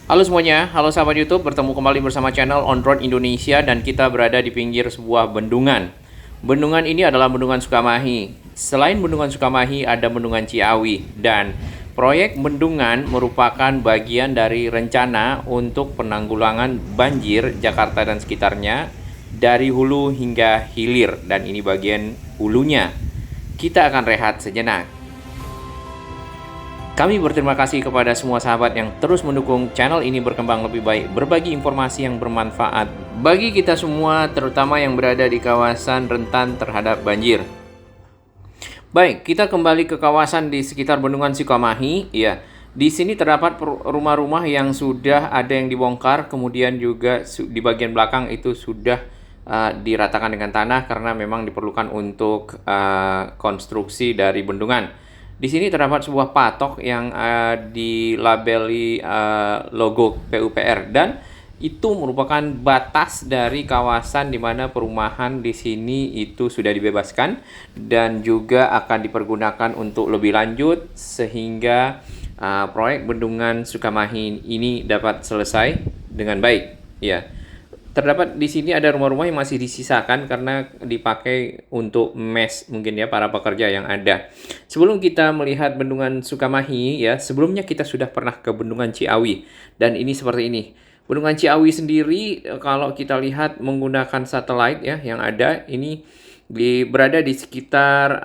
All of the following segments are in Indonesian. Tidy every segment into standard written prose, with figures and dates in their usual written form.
Halo semuanya, halo sahabat YouTube, bertemu kembali bersama channel On Road Indonesia dan kita berada di pinggir sebuah bendungan. Bendungan ini adalah Bendungan Sukamahi. Selain Bendungan Sukamahi, ada Bendungan Ciawi dan proyek bendungan merupakan bagian dari rencana untuk penanggulangan banjir Jakarta dan sekitarnya dari hulu hingga hilir dan ini bagian hulunya. Kita akan rehat sejenak. Kami berterima kasih kepada semua sahabat yang terus mendukung channel ini berkembang lebih baik, berbagi informasi yang bermanfaat bagi kita semua, terutama yang berada di kawasan rentan terhadap banjir. Baik, kita kembali ke kawasan di sekitar Bendungan Sukamahi. Ya, di sini terdapat rumah-rumah yang sudah ada yang dibongkar, kemudian juga di bagian belakang itu sudah diratakan dengan tanah karena memang diperlukan untuk konstruksi dari bendungan. Di sini terdapat sebuah patok yang dilabeli logo PUPR dan itu merupakan batas dari kawasan di mana perumahan di sini itu sudah dibebaskan dan juga akan dipergunakan untuk lebih lanjut sehingga proyek bendungan Sukamahi ini dapat selesai dengan baik. Ya. Terdapat di sini ada rumah-rumah yang masih disisakan karena dipakai untuk mes mungkin ya para pekerja yang ada. Sebelum kita melihat Bendungan Sukamahi ya, sebelumnya kita sudah pernah ke Bendungan Ciawi dan ini seperti ini. Bendungan Ciawi sendiri kalau kita lihat menggunakan satelit ya yang ada ini berada di sekitar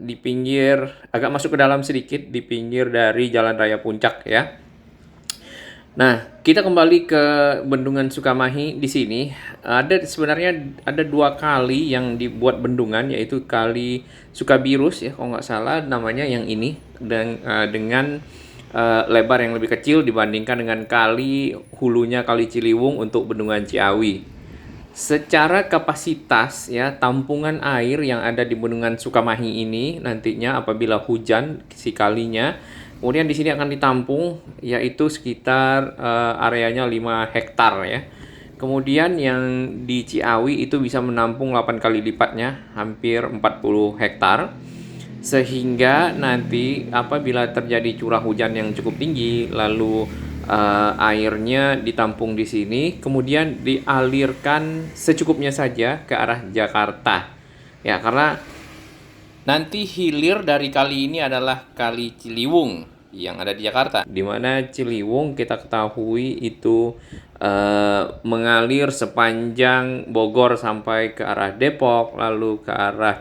di pinggir agak masuk ke dalam sedikit di pinggir dari Jalan Raya Puncak ya. Nah, kita kembali ke Bendungan Sukamahi di sini. Sebenarnya ada dua kali yang dibuat bendungan, yaitu Kali Sukabirus ya, kalau nggak salah namanya yang ini, dan dengan lebar yang lebih kecil dibandingkan dengan kali hulunya Kali Ciliwung untuk Bendungan Ciawi. Secara kapasitas ya, tampungan air yang ada di Bendungan Sukamahi ini nantinya apabila hujan si kalinya kemudian di sini akan ditampung yaitu sekitar areanya 5 hektar ya. Kemudian yang di Ciawi itu bisa menampung 8 kali lipatnya, hampir 40 hektar. Sehingga nanti apabila terjadi curah hujan yang cukup tinggi, lalu airnya ditampung di sini, kemudian dialirkan secukupnya saja ke arah Jakarta. Ya, karena nanti hilir dari kali ini adalah Kali Ciliwung yang ada di Jakarta, di mana Ciliwung kita ketahui itu mengalir sepanjang Bogor sampai ke arah Depok, lalu ke arah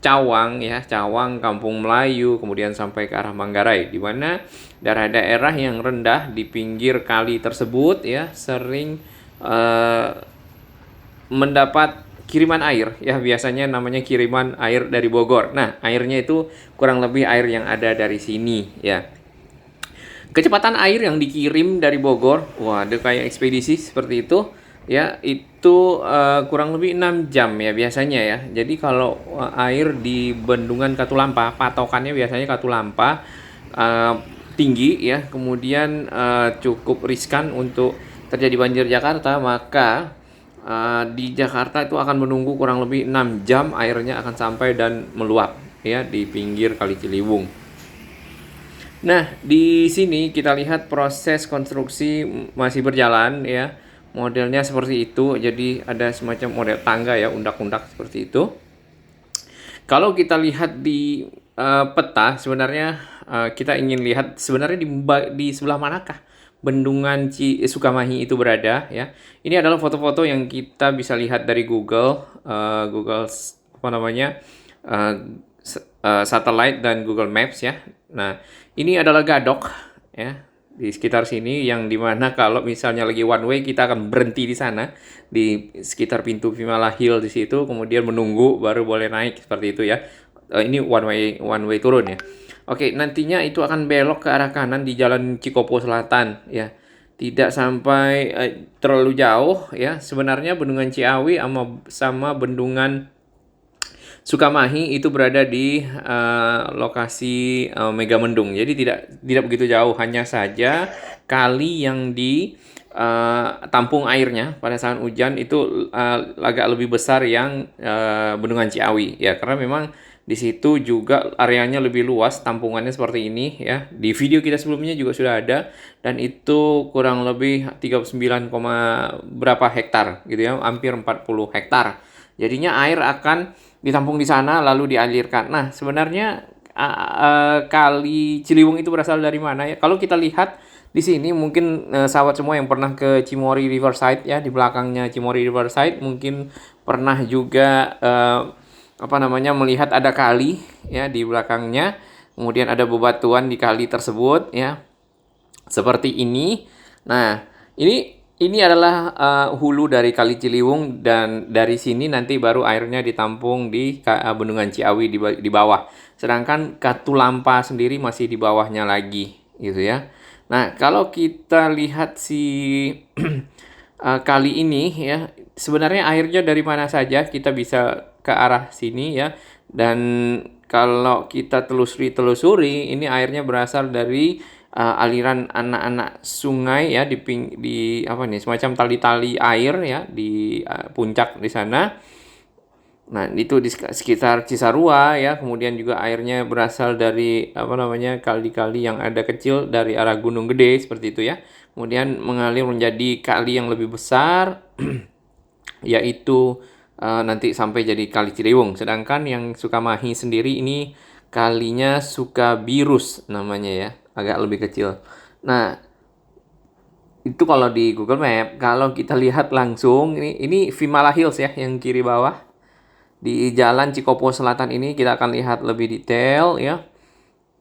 Cawang ya, Cawang, Kampung Melayu, kemudian sampai ke arah Manggarai, di mana daerah-daerah yang rendah di pinggir kali tersebut ya sering mendapat kiriman air ya, biasanya namanya kiriman air dari Bogor. Nah, airnya itu kurang lebih air yang ada dari sini ya. Kecepatan air yang dikirim dari Bogor, wah ada kayak ekspedisi seperti itu ya, itu kurang lebih 6 jam ya biasanya ya. Jadi kalau air di Bendungan Katulampa, patokannya biasanya Katulampa tinggi ya, kemudian cukup riskan untuk terjadi banjir Jakarta, maka di Jakarta itu akan menunggu kurang lebih 6 jam airnya akan sampai dan meluap ya di pinggir Kali Ciliwung. Nah, di sini kita lihat proses konstruksi masih berjalan ya. Modelnya seperti itu. Jadi ada semacam model tangga ya, undak-undak seperti itu. Kalau kita lihat di peta sebenarnya kita ingin lihat sebenarnya di sebelah manakah Bendungan Sukamahi itu berada ya. Ini adalah foto-foto yang kita bisa lihat dari Google apa namanya satellite dan Google Maps ya. Nah, ini adalah Gadok ya di sekitar sini yang dimana kalau misalnya lagi one way kita akan berhenti di sana di sekitar pintu Vimala Hill di situ, kemudian menunggu baru boleh naik seperti itu ya. Ini one way turun ya. Oke, nantinya itu akan belok ke arah kanan di Jalan Cikopo Selatan ya. Tidak sampai terlalu jauh ya. Sebenarnya Bendungan Ciawi sama Bendungan Sukamahi itu berada di lokasi Megamendung. Jadi tidak begitu jauh, hanya saja kali yang di tampung airnya pada saat hujan itu agak lebih besar yang Bendungan Ciawi ya, karena memang Di situ juga areanya lebih luas, tampungannya seperti ini ya. Di video kita sebelumnya juga sudah ada, dan itu kurang lebih 39, berapa hektar gitu ya, hampir 40 hektar. Jadinya air akan ditampung di sana lalu dialirkan. Nah, sebenarnya kali Ciliwung itu berasal dari mana ya? Kalau kita lihat di sini mungkin sahabat semua yang pernah ke Cimory Riverside ya, di belakangnya Cimory Riverside mungkin pernah juga melihat ada kali ya di belakangnya. Kemudian ada bebatuan di kali tersebut ya. Seperti ini. Nah, ini adalah hulu dari Kali Ciliwung, dan dari sini nanti baru airnya ditampung di Bendungan Ciawi di bawah. Sedangkan Katulampa sendiri masih di bawahnya lagi gitu ya. Nah, kalau kita lihat si kali ini ya, sebenarnya airnya dari mana saja kita bisa ke arah sini ya. Dan kalau kita telusuri, ini airnya berasal dari aliran anak-anak sungai ya, di apa nih, semacam tali-tali air ya di puncak di sana. Nah, itu di sekitar Cisarua ya. Kemudian juga airnya berasal dari kali-kali yang ada kecil dari arah Gunung Gede seperti itu ya. Kemudian mengalir menjadi kali yang lebih besar yaitu nanti sampai jadi Kali Ciliwung. Sedangkan yang Sukamahi sendiri ini kalinya Sukabirus namanya ya, agak lebih kecil. Nah, itu kalau di Google Map. Kalau kita lihat langsung, ini Vimala Hills ya, yang kiri bawah. Di Jalan Cikopo Selatan ini kita akan lihat lebih detail ya.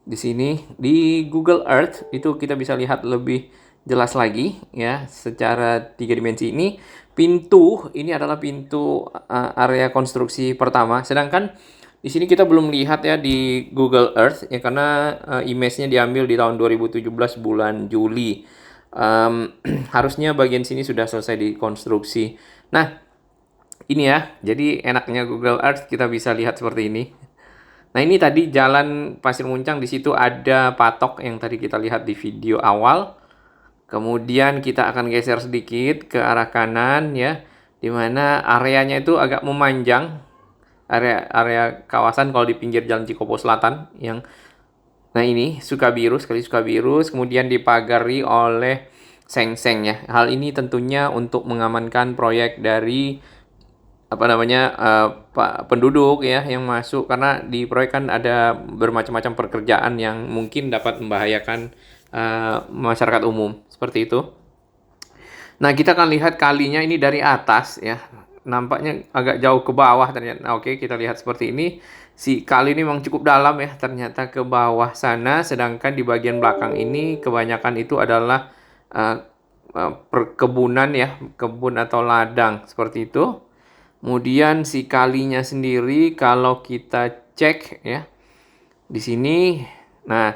Di sini di Google Earth itu kita bisa lihat lebih jelas lagi ya, secara 3 dimensi. Ini pintu, ini adalah pintu area konstruksi pertama. Sedangkan di sini kita belum lihat ya di Google Earth ya, karena image-nya diambil di tahun 2017 bulan Juli. Harusnya bagian sini sudah selesai dikonstruksi. Nah, ini ya, jadi enaknya Google Earth kita bisa lihat seperti ini. Nah, ini tadi jalan Pasir Muncang, di situ ada patok yang tadi kita lihat di video awal. Kemudian kita akan geser sedikit ke arah kanan ya, di mana areanya itu agak memanjang. Area kawasan kalau di pinggir Jalan Cikopo Selatan yang nah ini Sukabirus, Kali Sukabirus, kemudian dipagari oleh seng-seng ya. Hal ini tentunya untuk mengamankan proyek dari penduduk ya yang masuk, karena di proyek kan ada bermacam-macam pekerjaan yang mungkin dapat membahayakan masyarakat umum seperti itu. Nah, kita akan lihat kalinya ini dari atas ya, nampaknya agak jauh ke bawah ternyata. Nah, oke, kita lihat seperti ini. Si kali ini memang cukup dalam ya, ternyata ke bawah sana. Sedangkan di bagian belakang ini kebanyakan itu adalah perkebunan ya, kebun atau ladang seperti itu. Kemudian si kalinya sendiri kalau kita cek ya di sini, nah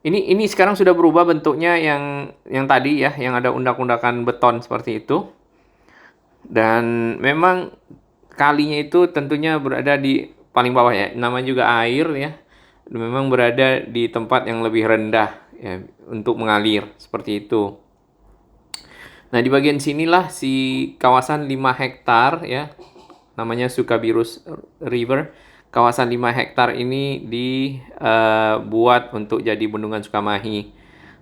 ini sekarang sudah berubah bentuknya, yang tadi ya, yang ada undak-undakan beton seperti itu. Dan memang kalinya itu tentunya berada di paling bawah ya, namanya juga air ya. Memang berada di tempat yang lebih rendah ya untuk mengalir seperti itu. Nah, di bagian sinilah si kawasan 5 hektar ya, namanya Sukabirus River. Kawasan 5 hektar ini dibuat untuk jadi Bendungan Sukamahi.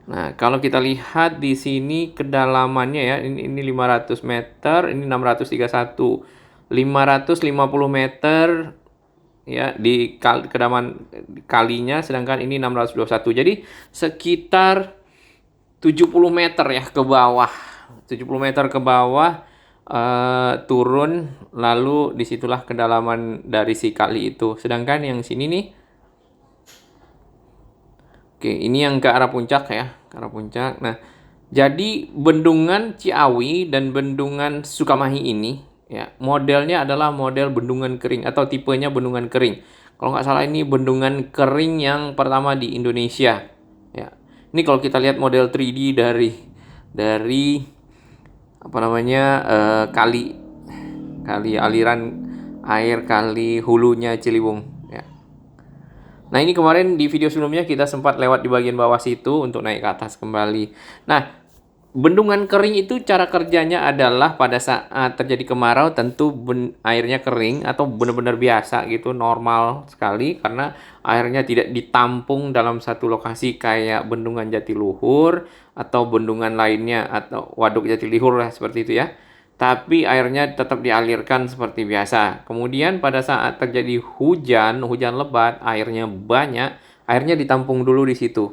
Nah, kalau kita lihat di sini kedalamannya ya, ini 500 meter, ini 631. 550 meter ya di kedalaman kalinya, sedangkan ini 621. Jadi sekitar 70 meter ya ke bawah. 70 meter ke bawah turun, lalu disitulah kedalaman dari si kali itu. Sedangkan yang sini nih, oke, ini yang ke arah puncak ya, ke arah puncak. Nah, jadi Bendungan Ciawi dan Bendungan Sukamahi ini ya, modelnya adalah model bendungan kering atau tipenya bendungan kering. Kalau nggak salah ini bendungan kering yang pertama di Indonesia ya. Ini kalau kita lihat model 3D dari kali aliran air kali hulunya Ciliwung ya. Nah, ini kemarin di video sebelumnya kita sempat lewat di bagian bawah situ untuk naik ke atas kembali. Nah, Bendungan kering itu cara kerjanya adalah pada saat terjadi kemarau tentu airnya kering atau benar-benar biasa gitu, normal sekali karena airnya tidak ditampung dalam satu lokasi kayak bendungan Jatiluhur atau bendungan lainnya atau waduk Jatiluhur lah seperti itu ya. Tapi airnya tetap dialirkan seperti biasa. Kemudian pada saat terjadi hujan, hujan lebat, airnya banyak, airnya ditampung dulu di situ.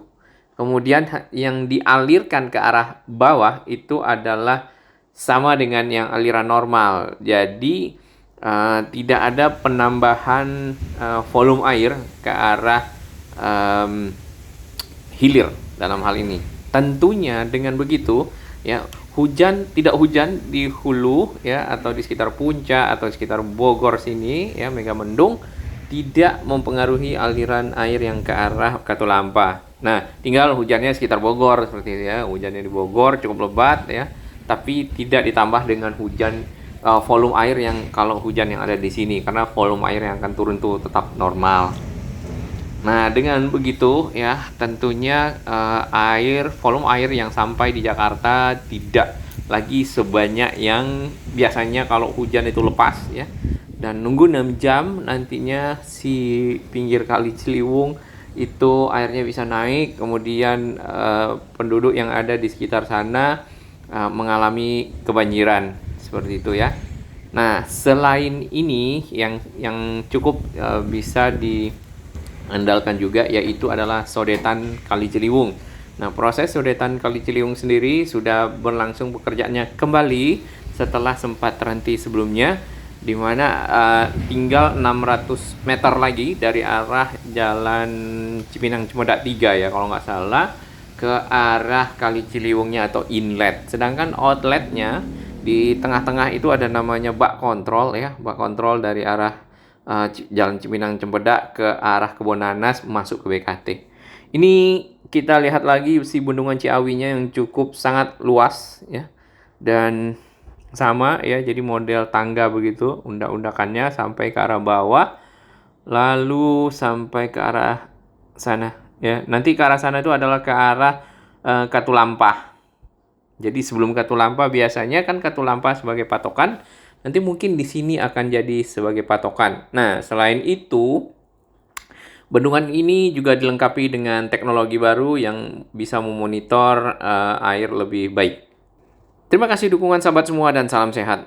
Kemudian yang dialirkan ke arah bawah itu adalah sama dengan yang aliran normal. Jadi tidak ada penambahan volume air ke arah hilir dalam hal ini. Tentunya dengan begitu ya tidak hujan di hulu ya atau di sekitar Puncak atau di sekitar Bogor sini ya Megamendung tidak mempengaruhi aliran air yang ke arah Katulampa. Nah, tinggal hujannya sekitar Bogor seperti itu ya. Hujannya di Bogor cukup lebat ya, tapi tidak ditambah dengan hujan volume air yang kalau hujan yang ada di sini karena volume air yang akan turun tuh tetap normal. Nah, dengan begitu ya, tentunya volume air yang sampai di Jakarta tidak lagi sebanyak yang biasanya kalau hujan itu lepas ya. Dan nunggu 6 jam nantinya si pinggir Kali Ciliwung itu airnya bisa naik, kemudian penduduk yang ada di sekitar sana mengalami kebanjiran seperti itu ya. Nah, selain ini yang cukup bisa diandalkan juga yaitu adalah sodetan Kali Ciliwung. Nah, proses sodetan Kali Ciliwung sendiri sudah berlangsung pekerjaannya kembali setelah sempat terhenti sebelumnya, di mana tinggal 600 meter lagi dari arah Jalan Cipinang Cimedak 3 ya kalau nggak salah ke arah Kali Ciliwungnya atau inlet. Sedangkan outletnya di tengah-tengah itu ada namanya bak kontrol ya, bak kontrol dari arah Jalan Cipinang Cimedak ke arah Kebon Nanas masuk ke BKT. Ini kita lihat lagi si bendungan Ciawinya yang cukup sangat luas ya. Dan sama ya, jadi model tangga begitu, undak-undakannya sampai ke arah bawah, lalu sampai ke arah sana ya. Nanti ke arah sana itu adalah ke arah Katulampa. Jadi sebelum Katulampa biasanya kan Katulampa sebagai patokan, nanti mungkin di sini akan jadi sebagai patokan. Nah, selain itu bendungan ini juga dilengkapi dengan teknologi baru yang bisa memonitor air lebih baik. Terima kasih dukungan sahabat semua dan salam sehat.